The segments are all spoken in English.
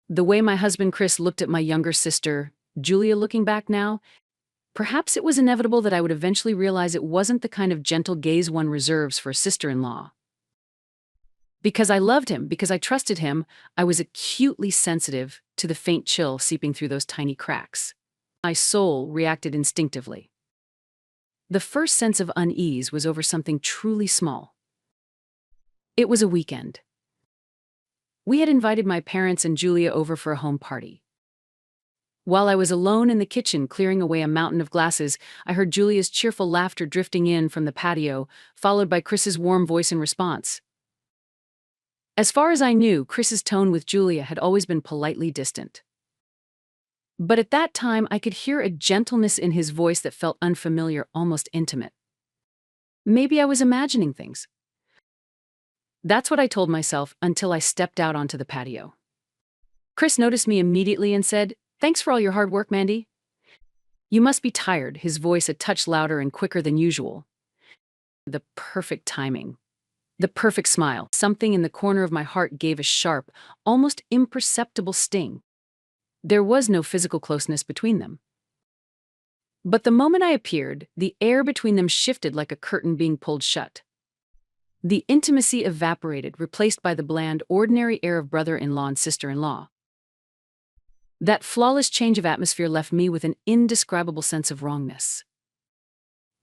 The way my husband Chris looked at my younger sister, Julia, looking back now, perhaps it was inevitable that I would eventually realize it wasn't the kind of gentle gaze one reserves for a sister-in-law. Because I loved him, because I trusted him, I was acutely sensitive to the faint chill seeping through those tiny cracks. My soul reacted instinctively. The first sense of unease was over something truly small. It was a weekend. We had invited my parents and Julia over for a home party. While I was alone in the kitchen clearing away a mountain of glasses, I heard Julia's cheerful laughter drifting in from the patio, followed by Chris's warm voice in response. As far as I knew, Chris's tone with Julia had always been politely distant. But at that time, I could hear a gentleness in his voice that felt unfamiliar, almost intimate. Maybe I was imagining things. That's what I told myself until I stepped out onto the patio. Chris noticed me immediately and said, "Thanks for all your hard work, Mandy." "You must be tired," his voice a touch louder and quicker than usual. The perfect timing. The perfect smile. Something in the corner of my heart gave a sharp, almost imperceptible sting. There was no physical closeness between them. But the moment I appeared, the air between them shifted like a curtain being pulled shut. The intimacy evaporated, replaced by the bland, ordinary air of brother-in-law and sister-in-law. That flawless change of atmosphere left me with an indescribable sense of wrongness.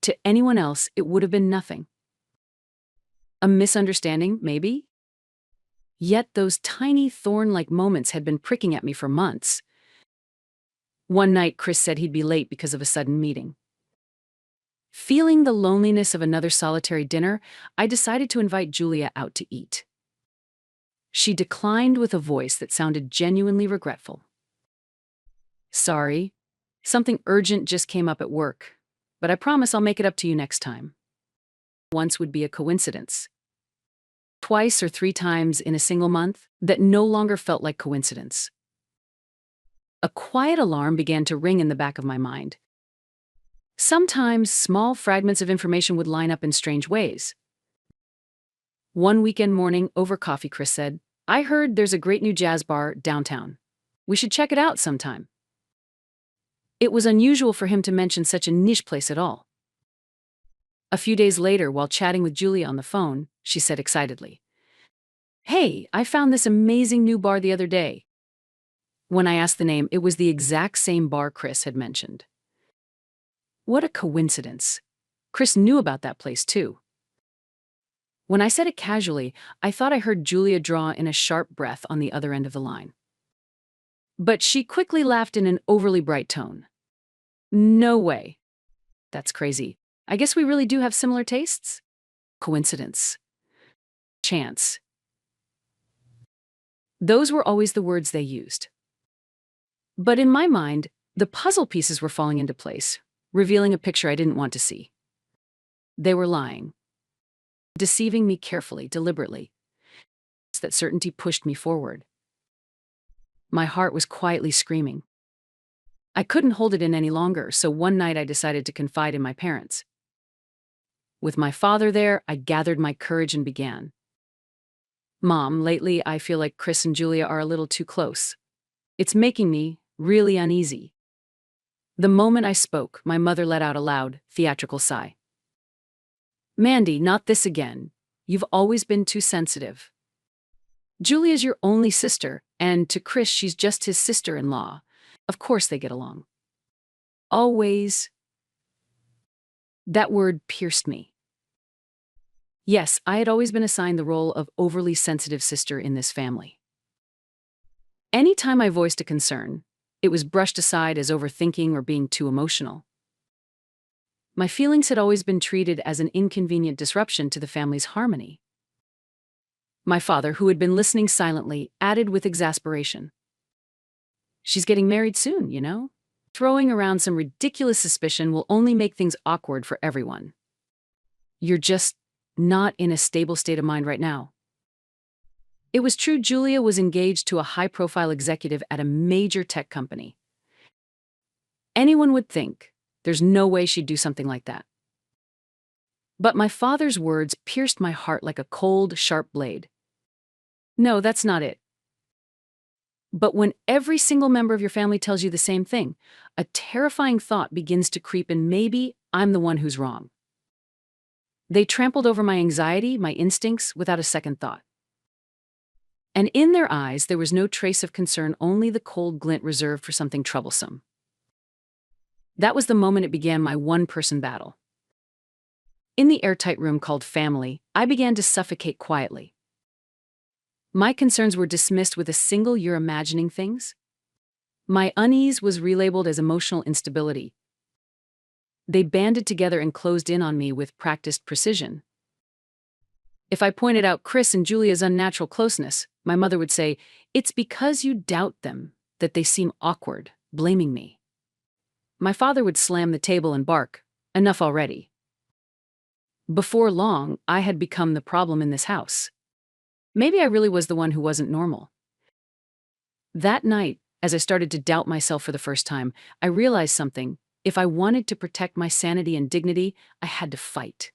To anyone else, it would have been nothing. A misunderstanding, maybe? Yet those tiny thorn-like moments had been pricking at me for months. One night, Chris said he'd be late because of a sudden meeting. Feeling the loneliness of another solitary dinner, I decided to invite Julia out to eat. She declined with a voice that sounded genuinely regretful. "Sorry, something urgent just came up at work, but I promise I'll make it up to you next time." Once would be a coincidence. Twice or three times in a single month, that no longer felt like coincidence. A quiet alarm began to ring in the back of my mind. Sometimes small fragments of information would line up in strange ways. One weekend morning, over coffee, Chris said, "I heard there's a great new jazz bar downtown. We should check it out sometime." It was unusual for him to mention such a niche place at all. A few days later, while chatting with Julia on the phone, she said excitedly, "Hey, I found this amazing new bar the other day." When I asked the name, it was the exact same bar Chris had mentioned. What a coincidence. Chris knew about that place too. When I said it casually, I thought I heard Julia draw in a sharp breath on the other end of the line. But she quickly laughed in an overly bright tone. "No way. That's crazy. I guess we really do have similar tastes? Coincidence. Chance." Those were always the words they used. But in my mind, the puzzle pieces were falling into place, revealing a picture I didn't want to see. They were lying, deceiving me carefully, deliberately. That certainty pushed me forward. My heart was quietly screaming. I couldn't hold it in any longer, so one night I decided to confide in my parents. With my father there, I gathered my courage and began. "Mom, lately I feel like Chris and Julia are a little too close. It's making me really uneasy." The moment I spoke, my mother let out a loud, theatrical sigh. "Mandy, not this again. You've always been too sensitive. Julia's your only sister, and to Chris she's just his sister-in-law. Of course they get along." Always. That word pierced me. Yes, I had always been assigned the role of overly sensitive sister in this family. Any time I voiced a concern, it was brushed aside as overthinking or being too emotional. My feelings had always been treated as an inconvenient disruption to the family's harmony. My father, who had been listening silently, added with exasperation, "She's getting married soon, you know? Throwing around some ridiculous suspicion will only make things awkward for everyone. You're just not in a stable state of mind right now." It was true, Julia was engaged to a high-profile executive at a major tech company. Anyone would think there's no way she'd do something like that. But my father's words pierced my heart like a cold, sharp blade. "No, that's not it. But when every single member of your family tells you the same thing, a terrifying thought begins to creep in: maybe I'm the one who's wrong. They trampled over my anxiety, my instincts, without a second thought. And in their eyes, there was no trace of concern, only the cold glint reserved for something troublesome. That was the moment it began, my one-person battle. In the airtight room called family, I began to suffocate quietly. My concerns were dismissed with a single "you're imagining things." My unease was relabeled as emotional instability. They banded together and closed in on me with practiced precision. If I pointed out Chris and Julia's unnatural closeness, my mother would say, "It's because you doubt them that they seem awkward," blaming me. My father would slam the table and bark, "Enough already." Before long, I had become the problem in this house. Maybe I really was the one who wasn't normal. That night, as I started to doubt myself for the first time, I realized something. If I wanted to protect my sanity and dignity, I had to fight.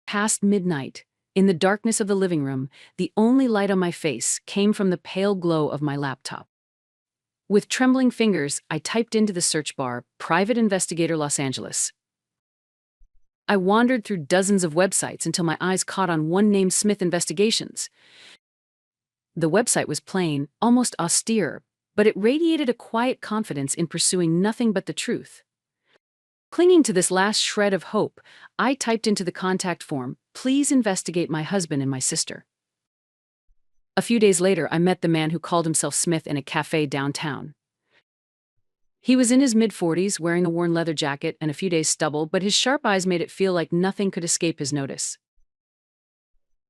Past midnight, in the darkness of the living room, the only light on my face came from the pale glow of my laptop. With trembling fingers, I typed into the search bar, "Private Investigator Los Angeles." I wandered through dozens of websites until my eyes caught on one named Smith Investigations. The website was plain, almost austere, but it radiated a quiet confidence in pursuing nothing but the truth. Clinging to this last shred of hope, I typed into the contact form, "Please investigate my husband and my sister." A few days later, I met the man who called himself Smith in a cafe downtown. He was in his mid-40s, wearing a worn leather jacket and a few days' stubble, but his sharp eyes made it feel like nothing could escape his notice.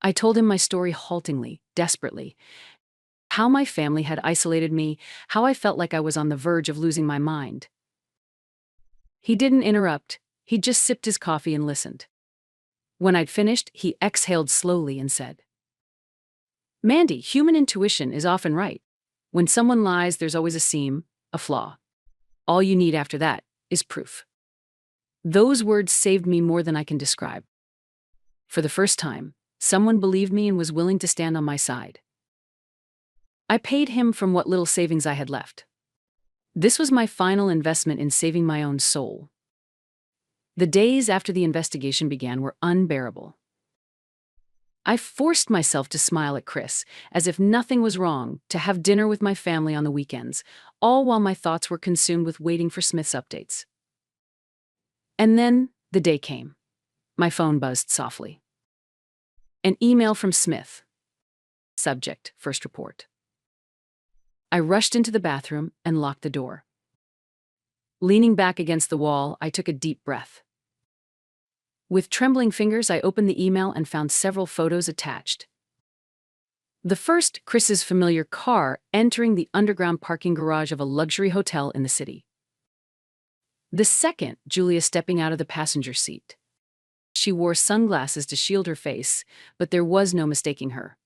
I told him my story haltingly, desperately. How my family had isolated me, how I felt like I was on the verge of losing my mind. He didn't interrupt, he just sipped his coffee and listened. When I'd finished, he exhaled slowly and said, "Mandy, human intuition is often right. When someone lies, there's always a seam, a flaw. All you need after that is proof." Those words saved me more than I can describe. For the first time, someone believed me and was willing to stand on my side. I paid him from what little savings I had left. This was my final investment in saving my own soul. The days after the investigation began were unbearable. I forced myself to smile at Chris, as if nothing was wrong, to have dinner with my family on the weekends, all while my thoughts were consumed with waiting for Smith's updates. And then the day came. My phone buzzed softly. An email from Smith. Subject: First report. I rushed into the bathroom and locked the door. Leaning back against the wall, I took a deep breath. With trembling fingers, I opened the email and found several photos attached. The first, Chris's familiar car entering the underground parking garage of a luxury hotel in the city. The second, Julia stepping out of the passenger seat. She wore sunglasses to shield her face, but there was no mistaking her.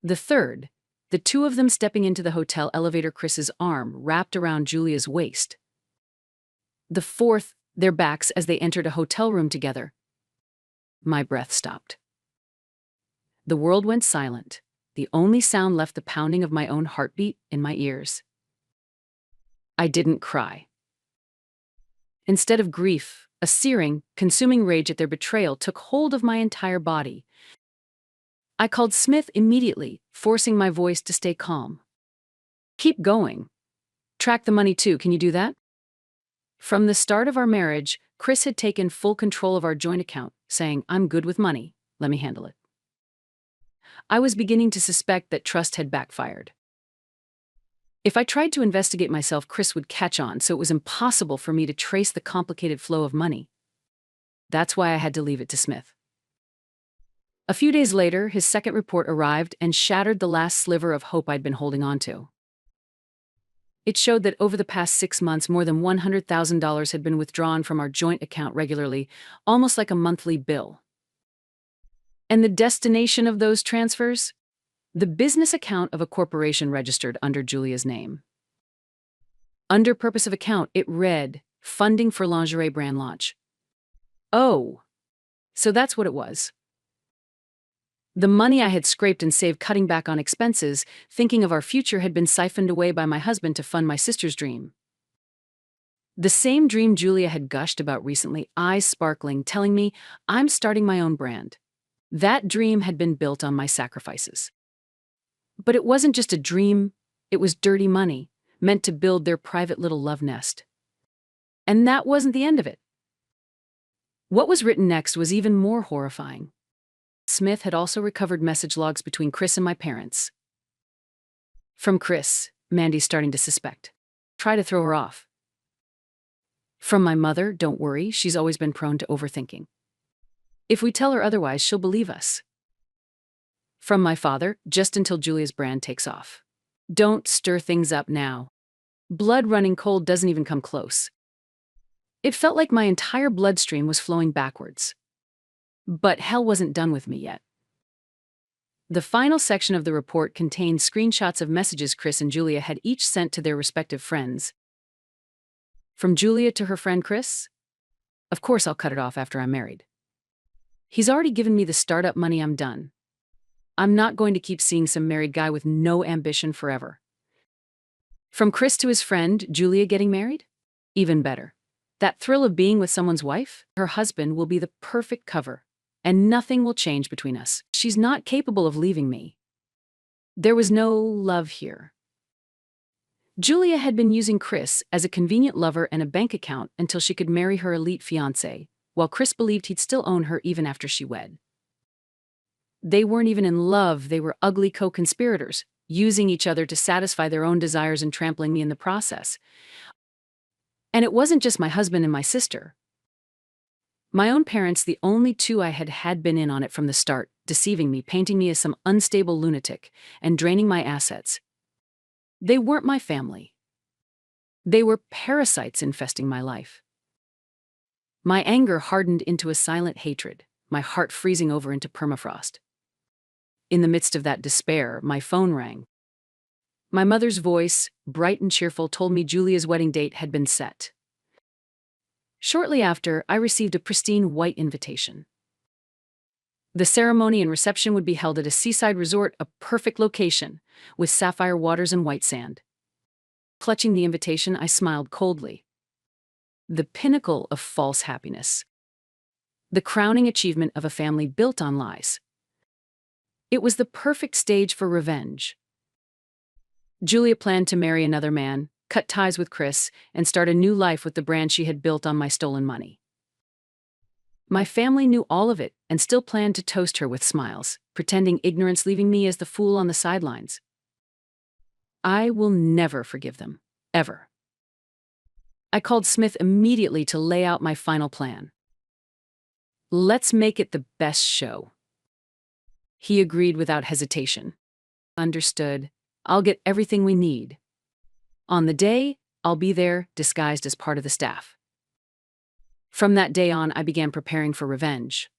The third, the two of them stepping into the hotel elevator, Chris's arm wrapped around Julia's waist. The fourth, their backs as they entered a hotel room together. My breath stopped. The world went silent. The only sound left the pounding of my own heartbeat in my ears. I didn't cry. Instead of grief, a searing, consuming rage at their betrayal took hold of my entire body. I called Smith immediately, forcing my voice to stay calm. "Keep going. Track the money too, can you do that?" From the start of our marriage, Chris had taken full control of our joint account, saying, "I'm good with money, let me handle it." I was beginning to suspect that trust had backfired. If I tried to investigate myself, Chris would catch on, so it was impossible for me to trace the complicated flow of money. That's why I had to leave it to Smith. A few days later, his second report arrived and shattered the last sliver of hope I'd been holding on to. It showed that over the past 6 months, more than $100,000 had been withdrawn from our joint account regularly, almost like a monthly bill. And the destination of those transfers? The business account of a corporation registered under Julia's name. Under purpose of account, it read, "Funding for lingerie brand launch." Oh, so that's what it was. The money I had scraped and saved cutting back on expenses, thinking of our future, had been siphoned away by my husband to fund my sister's dream. The same dream Julia had gushed about recently, eyes sparkling, telling me I'm starting my own brand. That dream had been built on my sacrifices. But it wasn't just a dream, it was dirty money, meant to build their private little love nest. And that wasn't the end of it. What was written next was even more horrifying. Smith had also recovered message logs between Chris and my parents. From Chris, Mandy's starting to suspect. Try to throw her off. From my mother, don't worry, she's always been prone to overthinking. If we tell her otherwise, she'll believe us. From my father, just until Julia's brand takes off. Don't stir things up now. Blood running cold doesn't even come close. It felt like my entire bloodstream was flowing backwards. But hell wasn't done with me yet. The final section of the report contained screenshots of messages Chris and Julia had each sent to their respective friends. From Julia to her friend Chris? Of course I'll cut it off after I'm married. He's already given me the startup money, I'm done. I'm not going to keep seeing some married guy with no ambition forever. From Chris to his friend, Julia getting married? Even better. That thrill of being with someone's wife, her husband, will be the perfect cover. And nothing will change between us. She's not capable of leaving me. There was no love here. Julia had been using Chris as a convenient lover and a bank account until she could marry her elite fiancé, while Chris believed he'd still own her even after she wed. They weren't even in love, they were ugly co-conspirators, using each other to satisfy their own desires and trampling me in the process. And it wasn't just my husband and my sister. My own parents, the only two I had been in on it from the start, deceiving me, painting me as some unstable lunatic, and draining my assets. They weren't my family. They were parasites infesting my life. My anger hardened into a silent hatred, my heart freezing over into permafrost. In the midst of that despair, my phone rang. My mother's voice, bright and cheerful, told me Julia's wedding date had been set. Shortly after, I received a pristine white invitation. The ceremony and reception would be held at a seaside resort, a perfect location, with sapphire waters and white sand. Clutching the invitation, I smiled coldly. The pinnacle of false happiness. The crowning achievement of a family built on lies. It was the perfect stage for revenge. Julia planned to marry another man, cut ties with Chris, and start a new life with the brand she had built on my stolen money. My family knew all of it and still planned to toast her with smiles, pretending ignorance, leaving me as the fool on the sidelines. I will never forgive them, ever. I called Smith immediately to lay out my final plan. Let's make it the best show. He agreed without hesitation. Understood. I'll get everything we need. On the day, I'll be there, disguised as part of the staff. From that day on, I began preparing for revenge.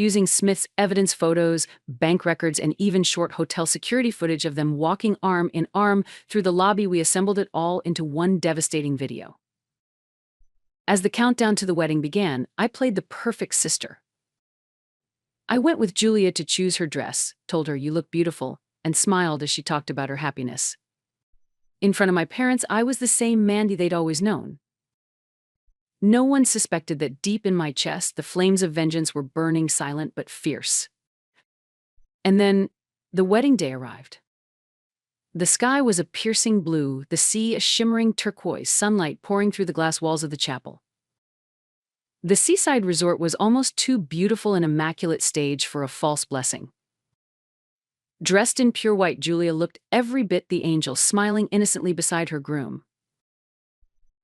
Using Smith's evidence, photos, bank records, and even short hotel security footage of them walking arm in arm through the lobby, we assembled it all into one devastating video. As the countdown to the wedding began, I played the perfect sister. I went with Julia to choose her dress, told her, "You look beautiful," and smiled as she talked about her happiness. In front of my parents, I was the same Mandy they'd always known. No one suspected that deep in my chest, the flames of vengeance were burning, silent but fierce. And then, the wedding day arrived. The sky was a piercing blue, the sea a shimmering turquoise, sunlight pouring through the glass walls of the chapel. The seaside resort was almost too beautiful an immaculate stage for a false blessing. Dressed in pure white, Julia looked every bit the angel, smiling innocently beside her groom.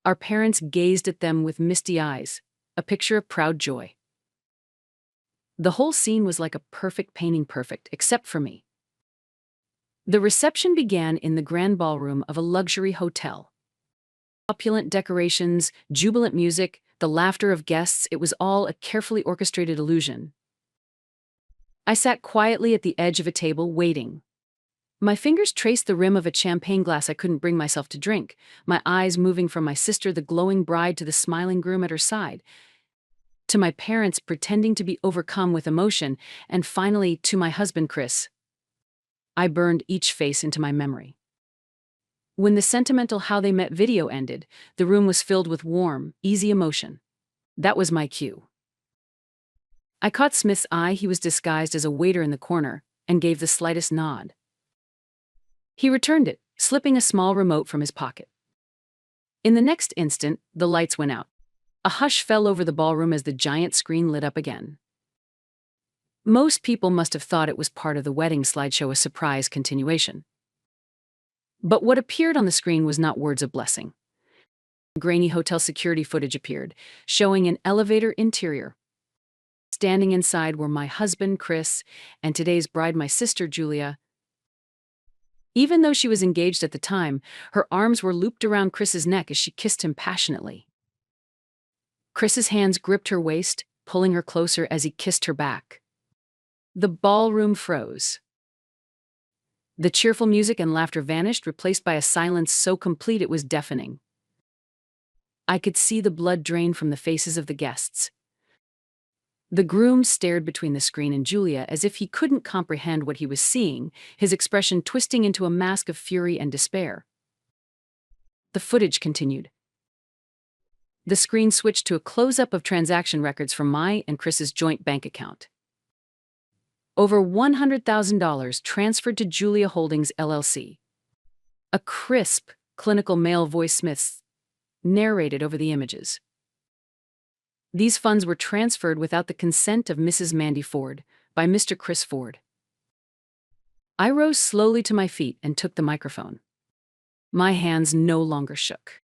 Our parents gazed at them with misty eyes, a picture of proud joy. The whole scene was like a perfect painting, perfect, except for me. The reception began in the grand ballroom of a luxury hotel. Opulent decorations, jubilant music, the laughter of guests, it was all a carefully orchestrated illusion. I sat quietly at the edge of a table, waiting. My fingers traced the rim of a champagne glass I couldn't bring myself to drink, my eyes moving from my sister, the glowing bride, to the smiling groom at her side. to my parents pretending to be overcome with emotion, and finally to my husband, Chris. I burned each face into my memory. When the sentimental how they met video ended, the room was filled with warm, easy emotion. That was my cue. I caught Smith's eye. He was disguised as a waiter in the corner, and gave the slightest nod. He returned it, slipping a small remote from his pocket. In the next instant, the lights went out. A hush fell over the ballroom as the giant screen lit up again. Most people must have thought it was part of the wedding slideshow, a surprise continuation. But what appeared on the screen was not words of blessing. Grainy hotel security footage appeared, showing an elevator interior. Standing inside were my husband, Chris, and today's bride, my sister, Julia. Even though she was engaged at the time, her arms were looped around Chris's neck as she kissed him passionately. Chris's hands gripped her waist, pulling her closer as he kissed her back. The ballroom froze. The cheerful music and laughter vanished, replaced by a silence so complete it was deafening. I could see the blood drain from the faces of the guests. The groom stared between the screen and Julia as if he couldn't comprehend what he was seeing, his expression twisting into a mask of fury and despair. The footage continued. The screen switched to a close-up of transaction records from my and Chris's joint bank account. Over $100,000 transferred to Julia Holdings, LLC. A crisp, clinical male voice Smith narrated over the images. These funds were transferred without the consent of Mrs. Mandy Ford, by Mr. Chris Ford. I rose slowly to my feet and took the microphone. My hands no longer shook.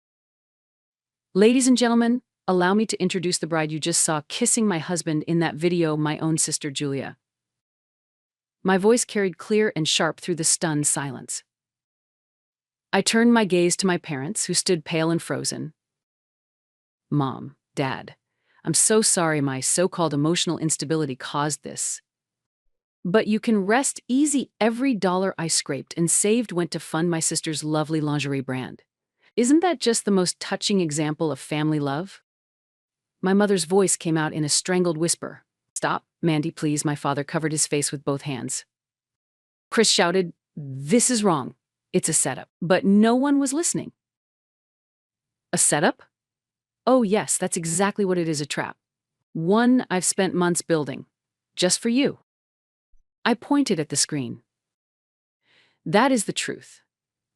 Ladies and gentlemen, allow me to introduce the bride you just saw kissing my husband in that video, my own sister Julia. My voice carried clear and sharp through the stunned silence. I turned my gaze to my parents, who stood pale and frozen. Mom, Dad, I'm so sorry my so-called emotional instability caused this. But you can rest easy. Every dollar I scraped and saved went to fund my sister's lovely lingerie brand. Isn't that just the most touching example of family love? My mother's voice came out in a strangled whisper. Stop, Mandy, please. My father covered his face with both hands. Chris shouted, "This is wrong. It's a setup." But no one was listening. A setup? Oh yes, that's exactly what it is, a trap. One I've spent months building. Just for you. I pointed at the screen. That is the truth.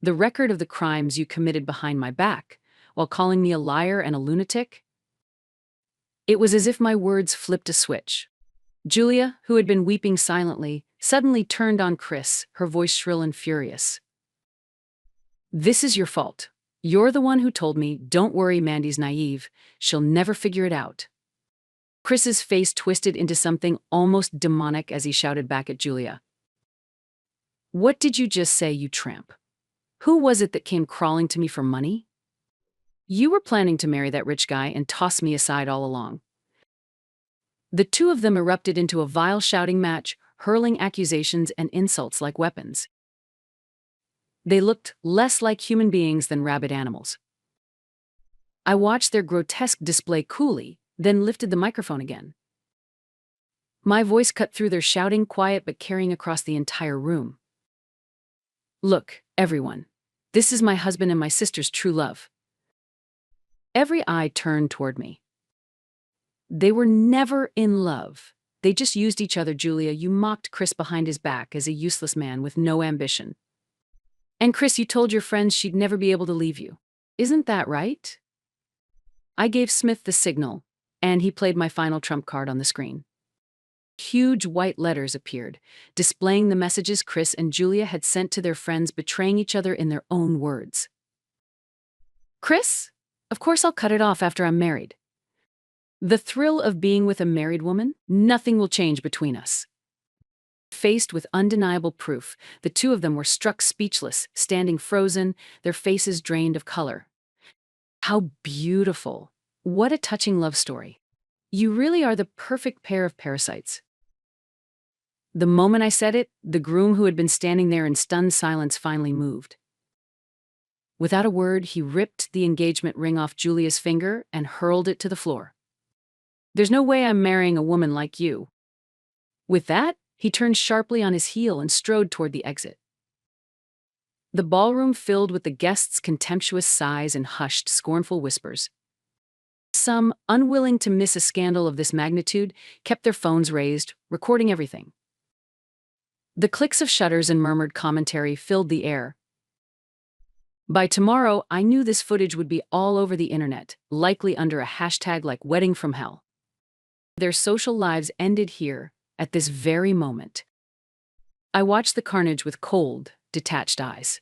The record of the crimes you committed behind my back, while calling me a liar and a lunatic. It was as if my words flipped a switch. Julia, who had been weeping silently, suddenly turned on Chris, her voice shrill and furious. This is your fault. You're the one who told me, don't worry, Mandy's naive. She'll never figure it out. Chris's face twisted into something almost demonic as he shouted back at Julia. What did you just say, you tramp? Who was it that came crawling to me for money? You were planning to marry that rich guy and toss me aside all along. The two of them erupted into a vile shouting match, hurling accusations and insults like weapons. They looked less like human beings than rabid animals. I watched their grotesque display coolly, then lifted the microphone again. My voice cut through their shouting, quiet but carrying across the entire room. Look, everyone. This is my husband and my sister's true love. Every eye turned toward me. They were never in love. They just used each other. Julia, you mocked Chris behind his back as a useless man with no ambition. And Chris, you told your friends she'd never be able to leave you. Isn't that right? I gave Smith the signal, and he played my final trump card on the screen. Huge white letters appeared, displaying the messages Chris and Julia had sent to their friends, betraying each other in their own words. Chris? Of course I'll cut it off after I'm married. The thrill of being with a married woman? Nothing will change between us. Faced with undeniable proof, the two of them were struck speechless, standing frozen, their faces drained of color. How beautiful. What a touching love story. You really are the perfect pair of parasites. The moment I said it, the groom, who had been standing there in stunned silence, finally moved. Without a word, he ripped the engagement ring off Julia's finger and hurled it to the floor. There's no way I'm marrying a woman like you." With that, he turned sharply on his heel and strode toward the exit. The ballroom filled with the guests' contemptuous sighs and hushed, scornful whispers. Some, unwilling to miss a scandal of this magnitude, kept their phones raised, recording everything. The clicks of shutters and murmured commentary filled the air. By tomorrow, I knew this footage would be all over the internet, likely under a hashtag like "wedding from hell." Their social lives ended here, at this very moment. I watched the carnage with cold, detached eyes.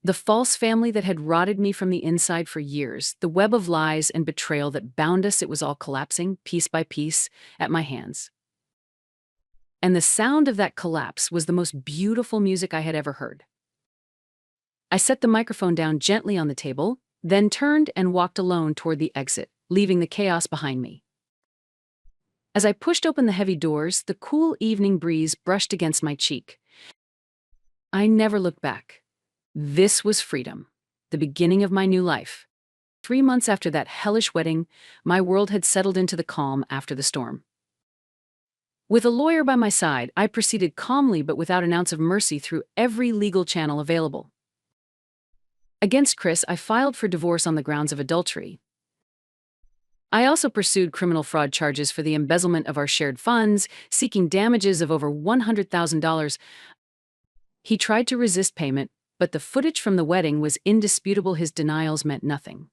The false family that had rotted me from the inside for years, the web of lies and betrayal that bound us, it was all collapsing, piece by piece, at my hands. And the sound of that collapse was the most beautiful music I had ever heard. I set the microphone down gently on the table, then turned and walked alone toward the exit, leaving the chaos behind me. As I pushed open the heavy doors, the cool evening breeze brushed against my cheek. I never looked back. This was freedom, the beginning of my new life. 3 months after that hellish wedding, my world had settled into the calm after the storm. With a lawyer by my side, I proceeded calmly but without an ounce of mercy through every legal channel available. Against Chris, I filed for divorce on the grounds of adultery. I also pursued criminal fraud charges for the embezzlement of our shared funds, seeking damages of over $100,000. He tried to resist payment, but the footage from the wedding was indisputable. His denials meant nothing.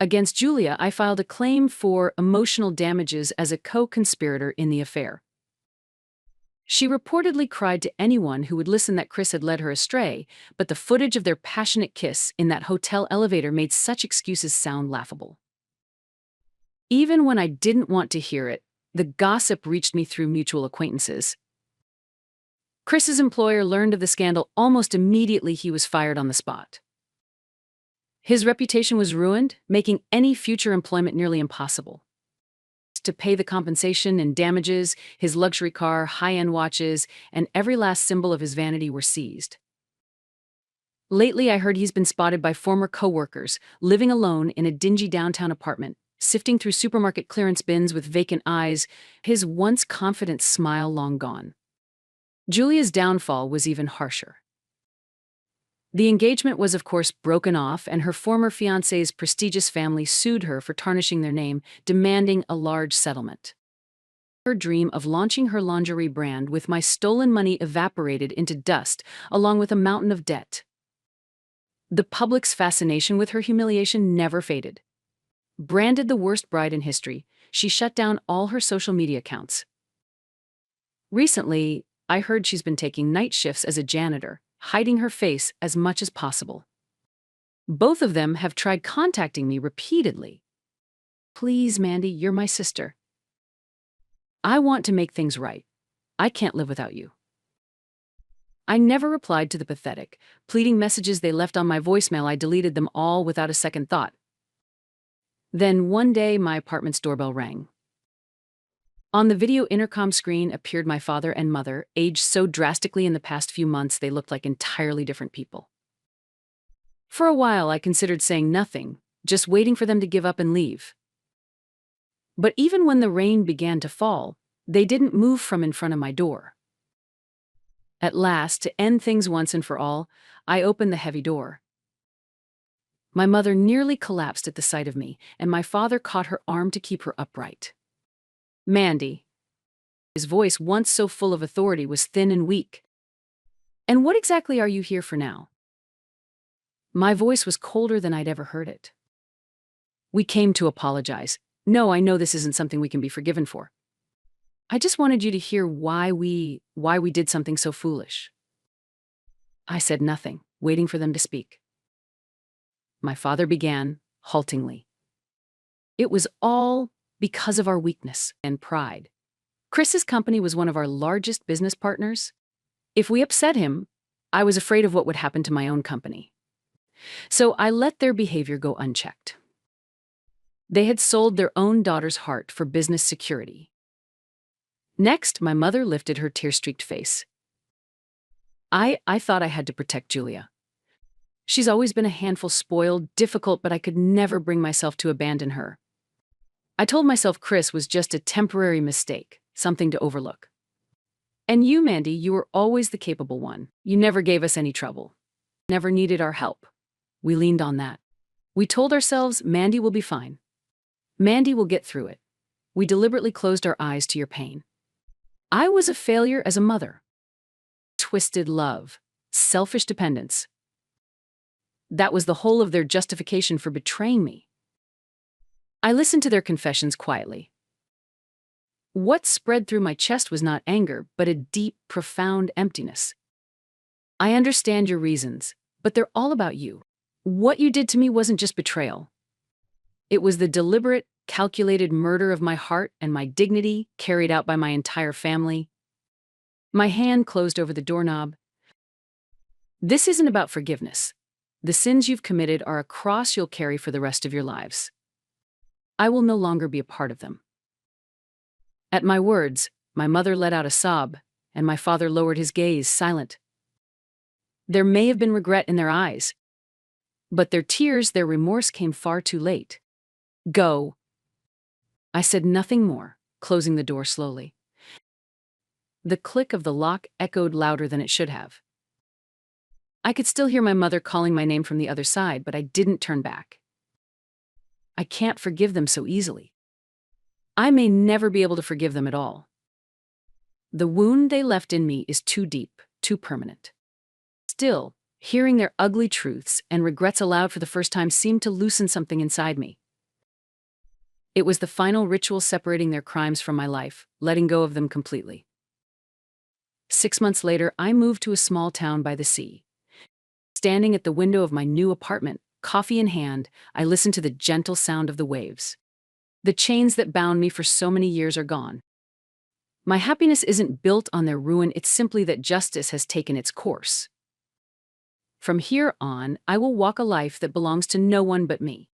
Against Julia, I filed a claim for emotional damages as a co-conspirator in the affair. She reportedly cried to anyone who would listen that Chris had led her astray, but the footage of their passionate kiss in that hotel elevator made such excuses sound laughable. Even when I didn't want to hear it, the gossip reached me through mutual acquaintances. Chris's employer learned of the scandal almost immediately. He was fired on the spot. His reputation was ruined, making any future employment nearly impossible. To pay the compensation and damages, his luxury car, high-end watches, and every last symbol of his vanity were seized. Lately, I heard he's been spotted by former co-workers, living alone in a dingy downtown apartment, sifting through supermarket clearance bins with vacant eyes, his once confident smile long gone. Julia's downfall was even harsher. The engagement was, of course, broken off, and her former fiancé's prestigious family sued her for tarnishing their name, demanding a large settlement. Her dream of launching her lingerie brand with my stolen money evaporated into dust, along with a mountain of debt. The public's fascination with her humiliation never faded. Branded the worst bride in history, she shut down all her social media accounts. Recently, I heard she's been taking night shifts as a janitor, hiding her face as much as possible. Both of them have tried contacting me repeatedly. "Please, Mandy, you're my sister. I want to make things right. I can't live without you." I never replied to the pathetic, pleading messages they left on my voicemail. I deleted them all without a second thought. Then one day, my apartment's doorbell rang. On the video intercom screen appeared my father and mother, aged so drastically in the past few months they looked like entirely different people. For a while, I considered saying nothing, just waiting for them to give up and leave. But even when the rain began to fall, they didn't move from in front of my door. At last, to end things once and for all, I opened the heavy door. My mother nearly collapsed at the sight of me, and my father caught her arm to keep her upright. "Mandy." His voice, once so full of authority, was thin and weak. "And what exactly are you here for now?" My voice was colder than I'd ever heard it. "We came to apologize. No, I know this isn't something we can be forgiven for. I just wanted you to hear why we did something so foolish." I said nothing, waiting for them to speak. My father began, haltingly. "It was all because of our weakness and pride. Chris's company was one of our largest business partners. If we upset him, I was afraid of what would happen to my own company. So I let their behavior go unchecked. They had sold their own daughter's heart for business security." Next, my mother lifted her tear-streaked face. I thought I had to protect Julia. She's always been a handful, spoiled, difficult, but I could never bring myself to abandon her. I told myself Chris was just a temporary mistake, something to overlook. And you, Mandy, you were always the capable one. You never gave us any trouble. Never needed our help. We leaned on that. We told ourselves Mandy will be fine. Mandy will get through it. We deliberately closed our eyes to your pain. I was a failure as a mother. Twisted love. Selfish dependence. That was the whole of their justification for betraying me. I listened to their confessions quietly. What spread through my chest was not anger, but a deep, profound emptiness. I understand your reasons, but they're all about you. What you did to me wasn't just betrayal. It was the deliberate, calculated murder of my heart and my dignity carried out by my entire family. My hand closed over the doorknob. This isn't about forgiveness. The sins you've committed are a cross you'll carry for the rest of your lives. I will no longer be a part of them. At my words, my mother let out a sob, and my father lowered his gaze, silent. There may have been regret in their eyes, but their tears, their remorse came far too late. Go. I said nothing more, closing the door slowly. The click of the lock echoed louder than it should have. I could still hear my mother calling my name from the other side, but I didn't turn back. I can't forgive them so easily. I may never be able to forgive them at all. The wound they left in me is too deep, too permanent. Still, hearing their ugly truths and regrets aloud for the first time seemed to loosen something inside me. It was the final ritual separating their crimes from my life, letting go of them completely. 6 months later, I moved to a small town by the sea. Standing at the window of my new apartment, coffee in hand, I listened to the gentle sound of the waves. The chains that bound me for so many years are gone. My happiness isn't built on their ruin, it's simply that justice has taken its course. From here on, I will walk a life that belongs to no one but me.